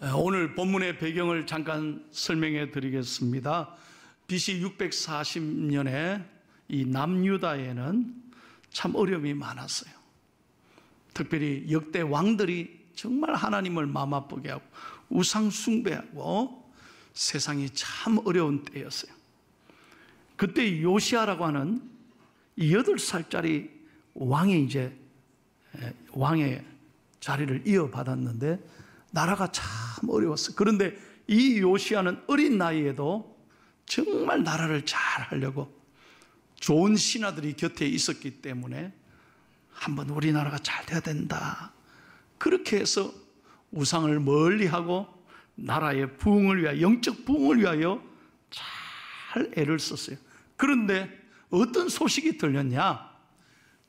오늘 본문의 배경을 잠깐 설명해 드리겠습니다. BC 640년에 이 남유다에는 참 어려움이 많았어요. 특별히 역대 왕들이 정말 하나님을 마음 아프게 하고 우상 숭배하고 세상이 참 어려운 때였어요. 그때 요시아라고 하는 8살짜리 왕이 이제 왕의 자리를 이어받았는데 나라가 참 어려웠어요. 그런데 이 요시아는 어린 나이에도 정말 나라를 잘 하려고 좋은 신하들이 곁에 있었기 때문에 한번 우리나라가 잘 돼야 된다, 그렇게 해서 우상을 멀리하고 나라의 부흥을 위하여, 영적 부흥을 위하여 잘 애를 썼어요. 그런데 어떤 소식이 들렸냐?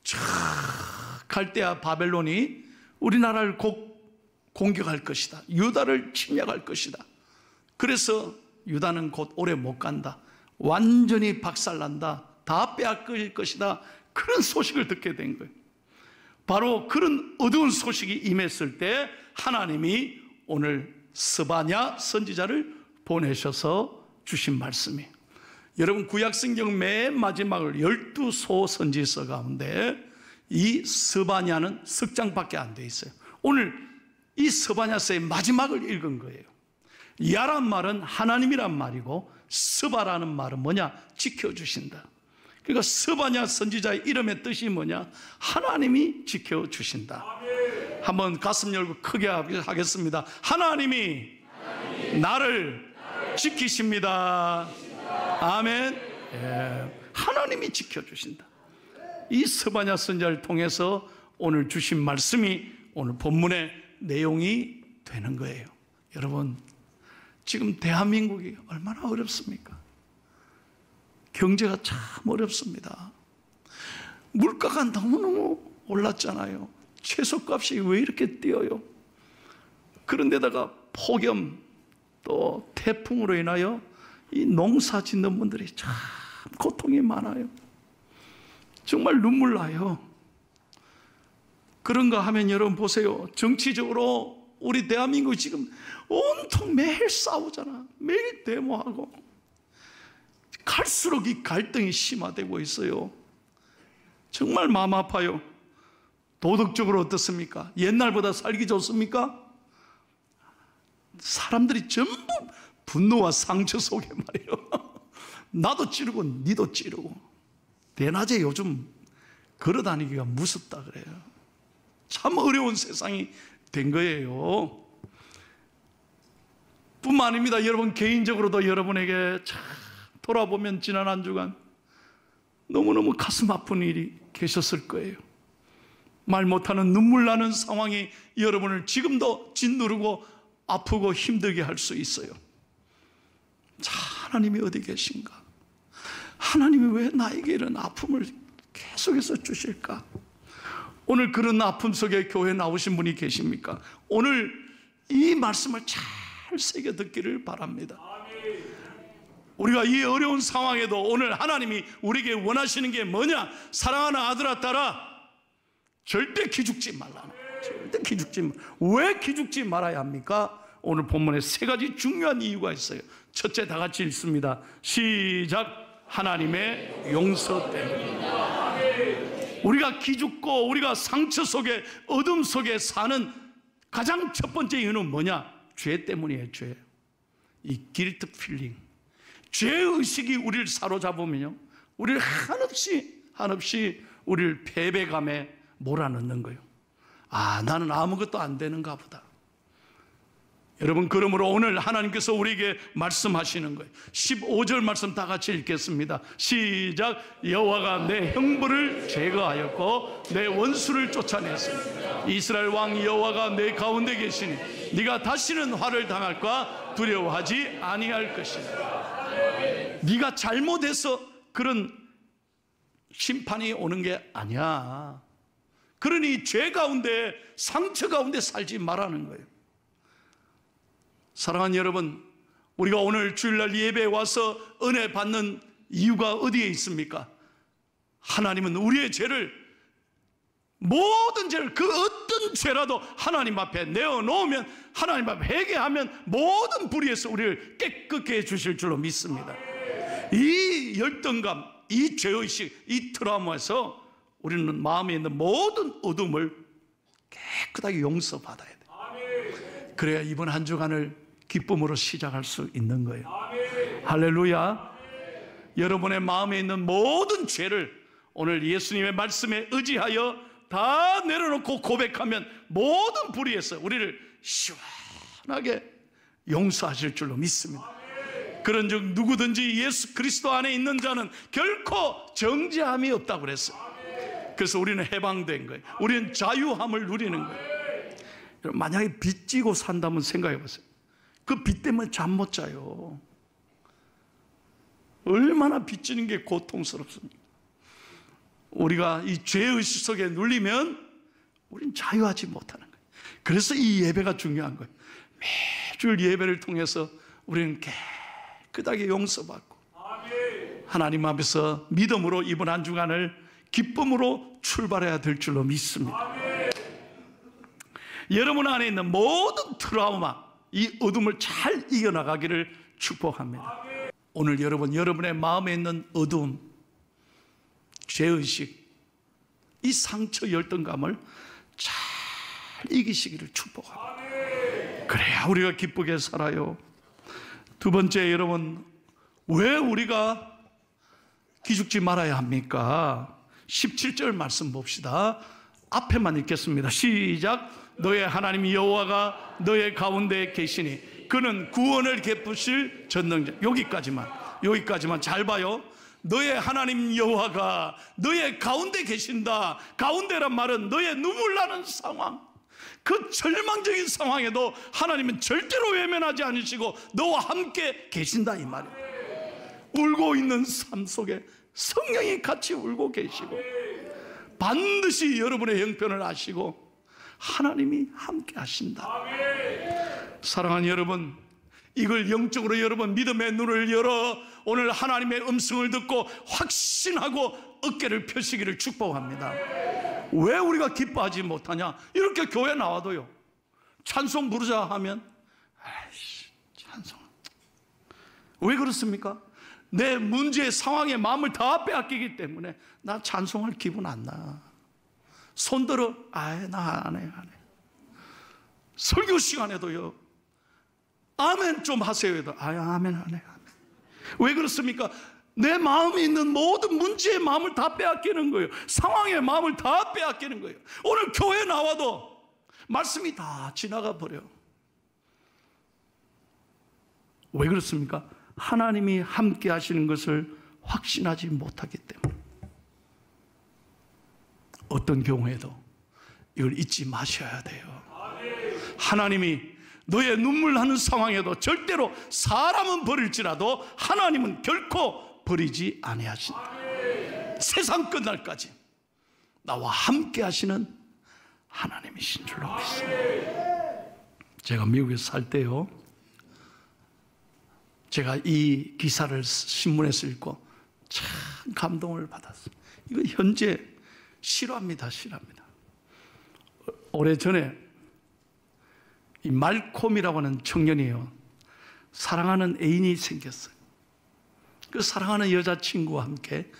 저 갈대아 바벨론이 우리나라를 곧 공격할 것이다, 유다를 침략할 것이다. 그래서 유다는 곧 오래 못 간다, 완전히 박살난다, 다 빼앗길 것이다, 그런 소식을 듣게 된 거예요. 바로 그런 어두운 소식이 임했을 때 하나님이 오늘 스바냐 선지자를 보내셔서 주신 말씀이에요. 여러분, 구약성경 맨 마지막을 12소 선지서 가운데 이 스바냐는 석 장밖에 안 돼 있어요. 오늘 이 스바냐서의 마지막을 읽은 거예요. 야란 말은 하나님이란 말이고 스바라는 말은 뭐냐? 지켜주신다. 그러니까 스바냐 선지자의 이름의 뜻이 뭐냐? 하나님이 지켜주신다. 한번 가슴 열고 크게 하겠습니다. 하나님이 나를 지키십니다. 아멘. 하나님이 지켜주신다. 이 스바냐 선지자를 통해서 오늘 주신 말씀이 오늘 본문의 내용이 되는 거예요. 여러분, 지금 대한민국이 얼마나 어렵습니까? 경제가 참 어렵습니다. 물가가 너무너무 올랐잖아요. 채소값이 왜 이렇게 뛰어요? 그런데다가 폭염 또 태풍으로 인하여 이 농사 짓는 분들이 참 고통이 많아요. 정말 눈물 나요. 그런가 하면 여러분 보세요. 정치적으로 우리 대한민국이 지금 온통 매일 싸우잖아. 매일 데모하고. 갈수록 이 갈등이 심화되고 있어요. 정말 마음 아파요. 도덕적으로 어떻습니까? 옛날보다 살기 좋습니까? 사람들이 전부 분노와 상처 속에 말이에요. 나도 찌르고 니도 찌르고. 대낮에 요즘 걸어다니기가 무섭다 그래요. 참 어려운 세상이 된 거예요. 뿐만 아닙니다. 여러분, 개인적으로도 여러분에게 참 돌아보면 지난 한 주간 너무너무 가슴 아픈 일이 계셨을 거예요. 말 못하는 눈물 나는 상황이 여러분을 지금도 짓누르고 아프고 힘들게 할 수 있어요. 자, 하나님이 어디 계신가? 하나님이 왜 나에게 이런 아픔을 계속해서 주실까? 오늘 그런 아픔 속에 교회에 나오신 분이 계십니까? 오늘 이 말씀을 잘 새겨 듣기를 바랍니다. 우리가 이 어려운 상황에도 오늘 하나님이 우리에게 원하시는 게 뭐냐? 사랑하는 아들아, 딸아, 절대 기죽지 말라. 절대 기죽지 말라. 왜 기죽지 말아야 합니까? 오늘 본문에 3가지 중요한 이유가 있어요. 첫째, 다 같이 읽습니다. 시작. 하나님의 용서 때문에. 우리가 기죽고 우리가 상처 속에, 어둠 속에 사는 가장 첫 번째 이유는 뭐냐? 죄 때문이에요. 죄. 이 길트 필링, 죄의식이 우리를 사로잡으면요, 우리를 한없이 우리를 패배감에 몰아넣는 거예요. 아, 나는 아무것도 안 되는가 보다. 여러분, 그러므로 오늘 하나님께서 우리에게 말씀하시는 거예요. 15절 말씀 다 같이 읽겠습니다. 시작. 여호와가 내 형벌을 제거하였고 내 원수를 쫓아냈습니다. 이스라엘 왕 여호와가 내 가운데 계시니 네가 다시는 화를 당할까 두려워하지 아니할 것이다. 네가 잘못해서 그런 심판이 오는 게 아니야. 그러니 죄 가운데, 상처 가운데 살지 말라는 거예요. 사랑하는 여러분, 우리가 오늘 주일날 예배에 와서 은혜 받는 이유가 어디에 있습니까? 하나님은 우리의 죄를 모든 죄를, 그 어떤 죄라도 하나님 앞에 내어놓으면, 하나님 앞에 회개하면 모든 불의에서 우리를 깨끗게 해주실 줄로 믿습니다. 이 열등감, 이 죄의식, 이 트라우마에서 우리는 마음에 있는 모든 어둠을 깨끗하게 용서받아야 돼요. 그래야 이번 한 주간을 기쁨으로 시작할 수 있는 거예요. 할렐루야. 여러분의 마음에 있는 모든 죄를 오늘 예수님의 말씀에 의지하여 다 내려놓고 고백하면 모든 불의에서 우리를 시원하게 용서하실 줄로 믿습니다. 그런즉 누구든지 예수 그리스도 안에 있는 자는 결코 정죄함이 없다고 그랬어요. 그래서 우리는 해방된 거예요. 우리는 자유함을 누리는 거예요. 만약에 빚지고 산다면 생각해 보세요. 그 빚 때문에 잠 못 자요. 얼마나 빚지는 게 고통스럽습니까? 우리가 이 죄의식 속에 눌리면 우린 자유하지 못하는 거예요. 그래서 이 예배가 중요한 거예요. 매주 예배를 통해서 우리는 깨끗하게 용서받고 하나님 앞에서 믿음으로 이번 한 주간을 기쁨으로 출발해야 될 줄로 믿습니다. 여러분 안에 있는 모든 트라우마, 이 어둠을 잘 이겨나가기를 축복합니다. 오늘 여러분의 마음에 있는 어두움, 죄의식, 이 상처 열등감을 잘 이기시기를 축복합니다. 그래야 우리가 기쁘게 살아요. 두 번째, 여러분, 왜 우리가 기죽지 말아야 합니까? 17절 말씀 봅시다. 앞에만 읽겠습니다. 시작. 너의 하나님 여호와가 너의 가운데 계시니 그는 구원을 베푸실 전능자. 여기까지만 잘 봐요. 너의 하나님 여호와가 너의 가운데 계신다. 가운데란 말은 너의 눈물 나는 상황, 그 절망적인 상황에도 하나님은 절대로 외면하지 않으시고 너와 함께 계신다 이 말이에요. 울고 있는 삶 속에 성령이 같이 울고 계시고 반드시 여러분의 형편을 아시고 하나님이 함께 하신다. 사랑하는 여러분, 이걸 영적으로 여러분 믿음의 눈을 열어 오늘 하나님의 음성을 듣고 확신하고 어깨를 펴시기를 축복합니다. 왜 우리가 기뻐하지 못하냐? 이렇게 교회 나와도요, 찬송 부르자 하면 찬송 왜 그렇습니까? 내 문제의 상황에 마음을 다 빼앗기기 때문에 나 찬송할 기분 안 나. 손들어, 나 안 해. 설교 시간에도요, 아멘 좀 하세요 해도 아멘 안 해. 왜 그렇습니까? 내 마음에 있는 모든 문제의 마음을 다 빼앗기는 거예요. 상황의 마음을 다 빼앗기는 거예요. 오늘 교회 나와도 말씀이 다 지나가 버려요. 왜 그렇습니까? 하나님이 함께 하시는 것을 확신하지 못하기 때문에. 어떤 경우에도 이걸 잊지 마셔야 돼요. 하나님이 너의 눈물 나는 상황에도 절대로 사람은 버릴지라도 하나님은 결코 버리지 아니하신다. 세상 끝날까지 나와 함께 하시는 하나님이신 줄로 믿습니다. 제가 미국에서 살 때요, 제가 이 기사를 신문에서 읽고 참 감동을 받았어요. 이거 현재 실화입니다. 오래전에 이 말콤이라고 하는 청년이에요. 사랑하는 애인이 생겼어요. 그 사랑하는 여자친구와 함께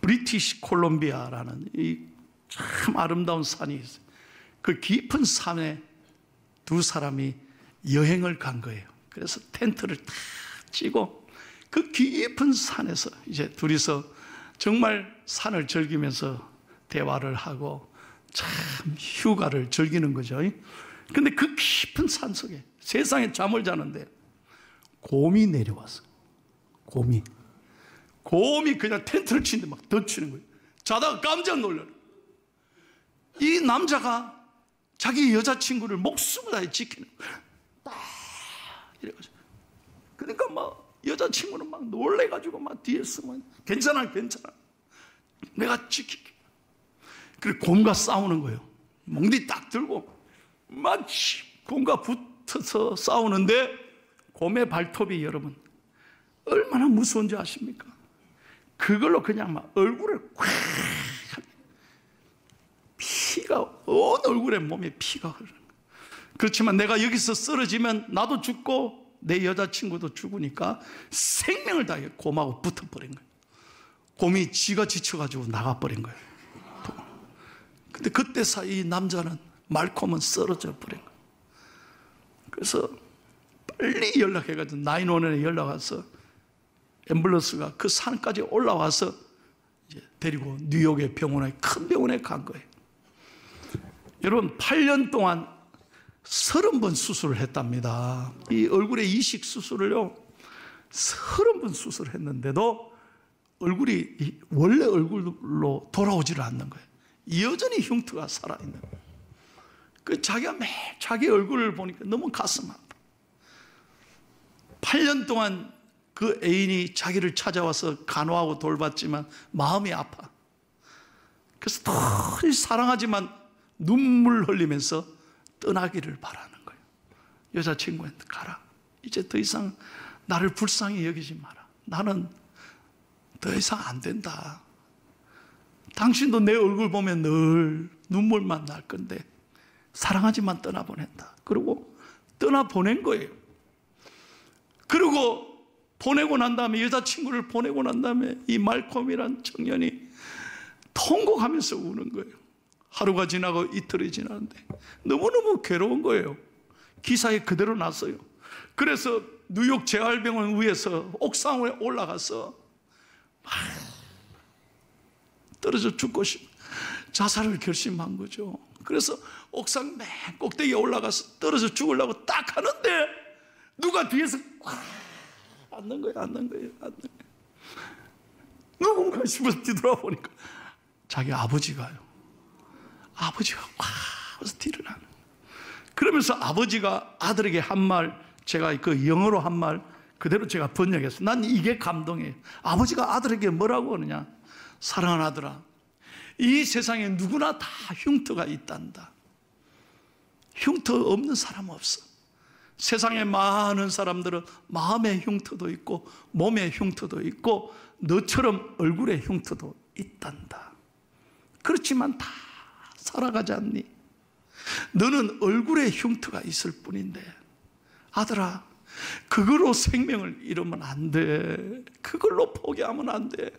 브리티시 콜롬비아라는 이 참 아름다운 산이 있어요. 그 깊은 산에 두 사람이 여행을 간 거예요. 그래서 텐트를 탁 치고 그 깊은 산에서 이제 둘이서 정말 산을 즐기면서 대화를 하고 참 휴가를 즐기는 거죠. 근데 그 깊은 산 속에 세상에 잠을 자는데 곰이 내려왔어요. 곰이 그냥 텐트를 치는데 막 덧치는 거예요. 자다가 깜짝 놀라요. 이 남자가 자기 여자친구를 목숨을 다해 지키는 거예요. 이래가지고. 그러니까 막 여자친구는 막 놀래가지고 막 뒤에서 막 괜찮아 내가 지킬게. 그리고 곰과 싸우는 거예요. 몽디 딱 들고 막 곰과 붙어서 싸우는데 곰의 발톱이 여러분 얼마나 무서운지 아십니까? 그걸로 그냥 막 얼굴을 콱 피가 온 얼굴에 몸에 피가 흐르는 거예요. 그렇지만 내가 여기서 쓰러지면 나도 죽고 내 여자친구도 죽으니까 생명을 다해 곰하고 붙어버린 거예요. 곰이 지가 지쳐가지고 나가버린 거예요. 근데 그때 사이 남자는, 말콤은 쓰러져 버린 거예요. 그래서 빨리 연락해가지고 911에 연락와서 앰뷸런스가 그 산까지 올라와서 이제 데리고 뉴욕의 병원에, 큰 병원에 간 거예요. 여러분, 8년 동안 30번 수술을 했답니다. 이 얼굴의 이식 수술을요 30번 수술했는데도 얼굴이 원래 얼굴로 돌아오지를 않는 거예요. 여전히 흉터가 살아있는 거예요. 그 자기가 매일 자기 얼굴을 보니까 너무 가슴 아파. 8년 동안 그 애인이 자기를 찾아와서 간호하고 돌봤지만 마음이 아파. 그래서 더 사랑하지만 눈물 흘리면서 떠나기를 바라는 거예요. 여자친구한테, 가라. 이제 더 이상 나를 불쌍히 여기지 마라. 나는 더 이상 안 된다. 당신도 내 얼굴 보면 늘 눈물만 날 건데 사랑하지만 떠나보낸다. 그리고 떠나보낸 거예요. 그리고 보내고 난 다음에, 여자친구를 보내고 난 다음에 이 말콤이란 청년이 통곡하면서 우는 거예요. 하루가 지나고 이틀이 지나는데 너무너무 괴로운 거예요. 기사에 그대로 났어요. 그래서 뉴욕 재활병원 위에서 옥상에 올라가서 막 떨어져 죽고 자살을 결심한 거죠. 그래서 옥상 맨 꼭대기에 올라가서 떨어져 죽으려고 딱 하는데 누가 뒤에서 앉는 거예요. 앉는 거예요. 앉는 거예요. 누군가 싶어서 뒤돌아보니까 자기 아버지가요. 아버지가 와 하면서 일어나는 거예요. 그러면서 아버지가 아들에게 한 말, 제가 그 영어로 한 말 그대로 제가 번역했어요. 난 이게 감동이에요. 아버지가 아들에게 뭐라고 하느냐? 사랑하는 아들아, 이 세상에 누구나 다 흉터가 있단다. 흉터 없는 사람 없어. 세상에 많은 사람들은 마음의 흉터도 있고 몸의 흉터도 있고 너처럼 얼굴의 흉터도 있단다. 그렇지만 다 살아가지 않니? 너는 얼굴에 흉터가 있을 뿐인데 아들아, 그걸로 생명을 잃으면 안 돼. 그걸로 포기하면 안 돼.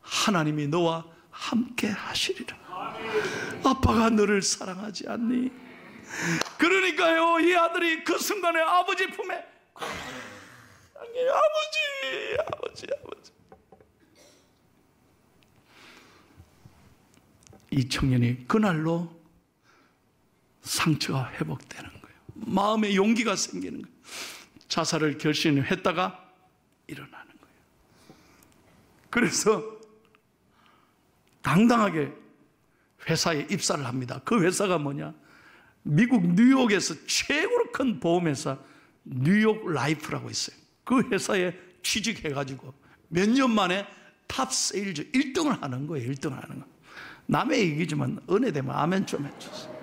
하나님이 너와 함께 하시리라. 아빠가 너를 사랑하지 않니? 그러니까요, 이 아들이 그 순간에 아버지 품에 아버지. 이 청년이 그날로 상처가 회복되는 거예요. 마음에 용기가 생기는 거예요. 자살을 결심했다가 일어나는 거예요. 그래서 당당하게 회사에 입사를 합니다. 그 회사가 뭐냐? 미국 뉴욕에서 최고로 큰 보험회사 뉴욕 라이프라고 있어요. 그 회사에 취직해가지고 몇 년 만에 탑 세일즈 1등을 하는 거예요. 1등을 하는 거. 남의 얘기지만 은혜 되면 아멘 좀 해주세요.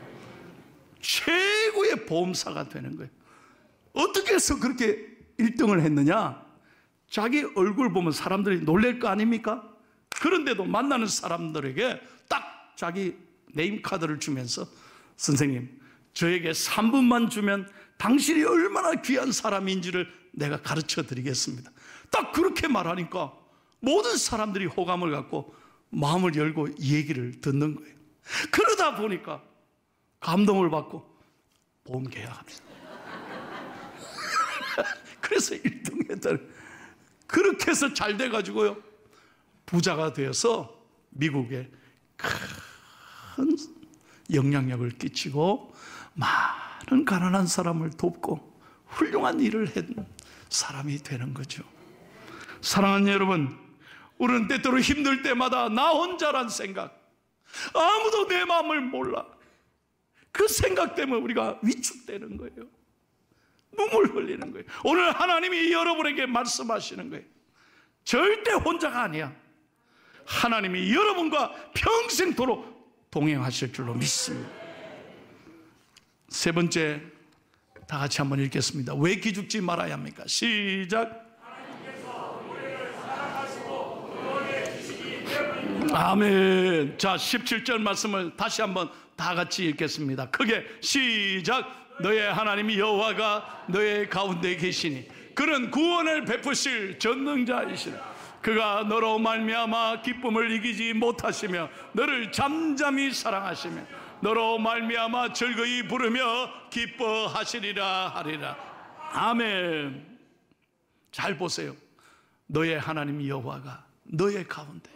최고의 보험사가 되는 거예요. 어떻게 해서 그렇게 1등을 했느냐? 자기 얼굴 보면 사람들이 놀랄 거 아닙니까? 그런데도 만나는 사람들에게 딱 자기 네임카드를 주면서 선생님, 저에게 3분만 주면 당신이 얼마나 귀한 사람인지를 내가 가르쳐 드리겠습니다. 딱 그렇게 말하니까 모든 사람들이 호감을 갖고 마음을 열고 이 얘기를 듣는 거예요. 그러다 보니까 감동을 받고 보험 계약합니다. 그래서 1등했다는, 그렇게 해서 잘 돼가지고요 부자가 되어서 미국에 큰 영향력을 끼치고 많은 가난한 사람을 돕고 훌륭한 일을 한 사람이 되는 거죠. 사랑하는 여러분, 우리는 때때로 힘들 때마다 나 혼자란 생각, 아무도 내 마음을 몰라, 그 생각 때문에 우리가 위축되는 거예요. 눈물 흘리는 거예요. 오늘 하나님이 여러분에게 말씀하시는 거예요. 절대 혼자가 아니야. 하나님이 여러분과 평생토록 동행하실 줄로 믿습니다. 세 번째, 다 같이 한번 읽겠습니다. 왜 기죽지 말아야 합니까? 시작. 아멘. 자, 17절 말씀을 다시 한번 다 같이 읽겠습니다. 크게 시작. 너의 하나님 여호와가 너의 가운데 계시니 그는 구원을 베푸실 전능자이시라. 그가 너로 말미암아 기쁨을 이기지 못하시며 너를 잠잠히 사랑하시며 너로 말미암아 즐거이 부르며 기뻐하시리라 하리라. 아멘. 잘 보세요. 너의 하나님 여호와가 너의 가운데,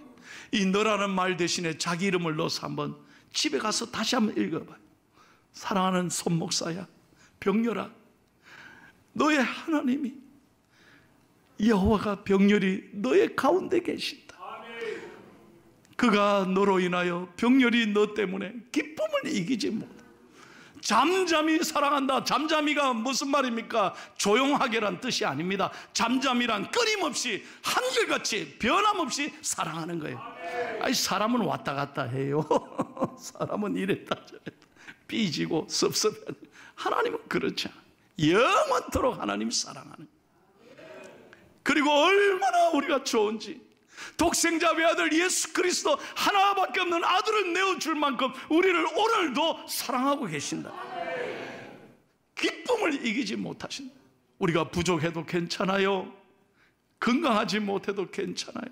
이 너라는 말 대신에 자기 이름을 넣어서 한번 집에 가서 다시 한번 읽어봐요. 사랑하는 손목사야, 병렬아, 너의 하나님이 여호와가 병렬이 너의 가운데 계신다. 그가 너로 인하여 병렬이 너 때문에 기쁨을 이기지 못해 잠잠히 사랑한다. 잠잠히가 무슨 말입니까? 조용하게란 뜻이 아닙니다. 잠잠이란 끊임없이 한결같이 변함없이 사랑하는 거예요. 아니, 사람은 왔다 갔다 해요. 사람은 이랬다 저랬다 삐지고 섭섭해하고, 하나님은 그렇지 않아요. 영원토록 하나님 사랑하는 거예요. 그리고 얼마나 우리가 좋은지, 독생자 외아들 예수 그리스도 하나밖에 없는 아들을 내어줄 만큼 우리를 오늘도 사랑하고 계신다. 기쁨을 이기지 못하신다. 우리가 부족해도 괜찮아요. 건강하지 못해도 괜찮아요.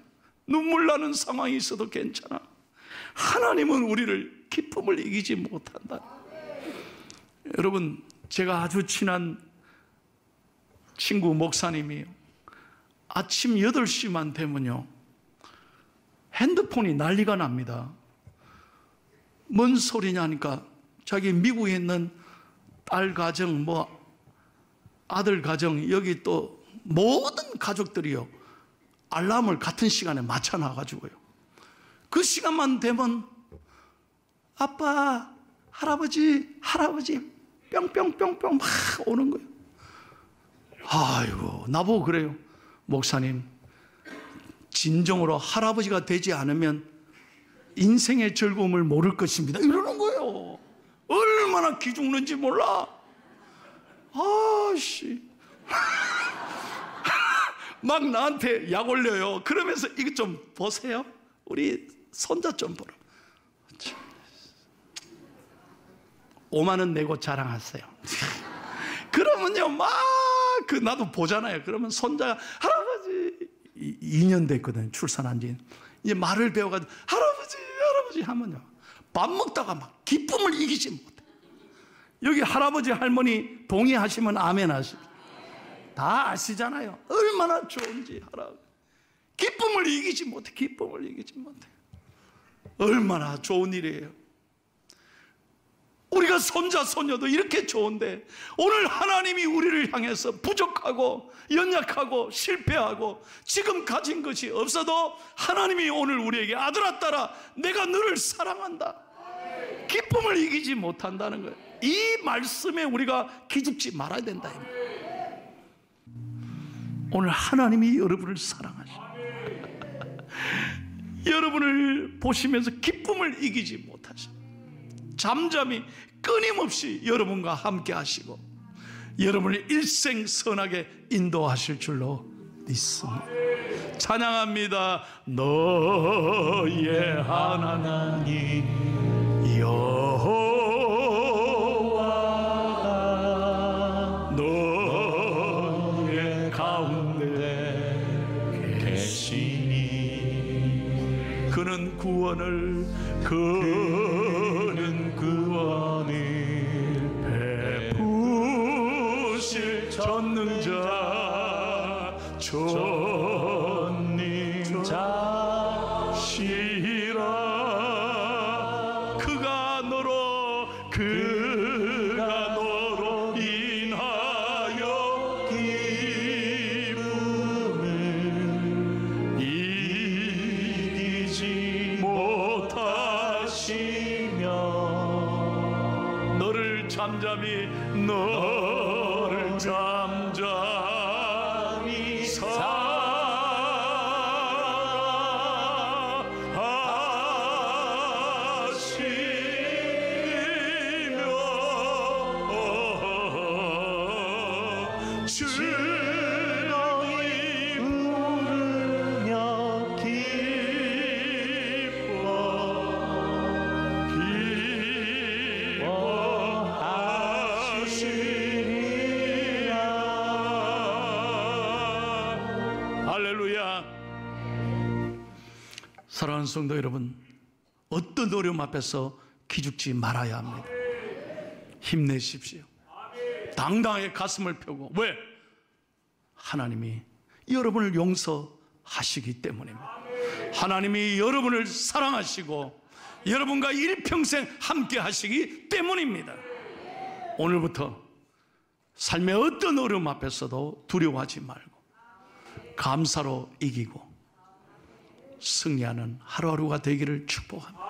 눈물 나는 상황이 있어도 괜찮아. 하나님은 우리를 기쁨을 이기지 못한다. 여러분, 제가 아주 친한 친구 목사님이에요. 아침 8시만 되면요 핸드폰이 난리가 납니다. 뭔 소리냐니까 자기 미국에 있는 딸 가정, 아들 가정, 여기 또 모든 가족들이요 알람을 같은 시간에 맞춰놔가지고요 그 시간만 되면 아빠, 할아버지 뿅뿅뿅뿅 막 오는 거예요. 아이고, 나보고 그래요. 목사님, 진정으로 할아버지가 되지 않으면 인생의 즐거움을 모를 것입니다. 이러는 거예요. 얼마나 기죽는지 몰라. 아씨. 막 나한테 약 올려요. 그러면서 이거 좀 보세요. 우리 손자 좀 보라. 5만 원 내고 자랑하세요. 그러면요 막 나도 보잖아요. 그러면 손자가 할아버지, 2년 됐거든요 출산한 지. 이제 말을 배워가지고 할아버지 하면요 밥 먹다가 막 기쁨을 이기지 못해. 여기 할아버지 할머니 동의하시면 아멘 하시죠. 다 아시잖아요. 얼마나 좋은지. 할아버지 기쁨을 이기지 못해. 기쁨을 이기지 못해. 얼마나 좋은 일이에요. 우리가 손자 손녀도 이렇게 좋은데 오늘 하나님이 우리를 향해서 부족하고 연약하고 실패하고 지금 가진 것이 없어도 하나님이 오늘 우리에게 아들아 딸아 내가 너를 사랑한다, 기쁨을 이기지 못한다는 거예요. 이 말씀에 우리가 기죽지 말아야 된다. 오늘 하나님이 여러분을 사랑하십니다. 여러분을 보시면서 기쁨을 이기지 못하십니다. 잠잠히 끊임없이 여러분과 함께 하시고 여러분을 일생 선하게 인도하실 줄로 믿습니다. 찬양합니다. 너의 하나님 여호와가 너의 가운데 계시니 그는 구원을 베푸실 전능자시라. 그가 너로 인하여 기쁨을 이기지 못하시며 너를 잠잠히 즐거이 부르며 기뻐하시며 할렐루야. 사랑하는 성도 여러분, 어떤 어려움 앞에서 기죽지 말아야 합니다. 힘내십시오. 당당하게 가슴을 펴고. 왜? 하나님이 여러분을 용서하시기 때문입니다. 하나님이 여러분을 사랑하시고 여러분과 일평생 함께 하시기 때문입니다. 오늘부터 삶의 어떤 어려움 앞에서도 두려워하지 말고 감사로 이기고 승리하는 하루하루가 되기를 축복합니다.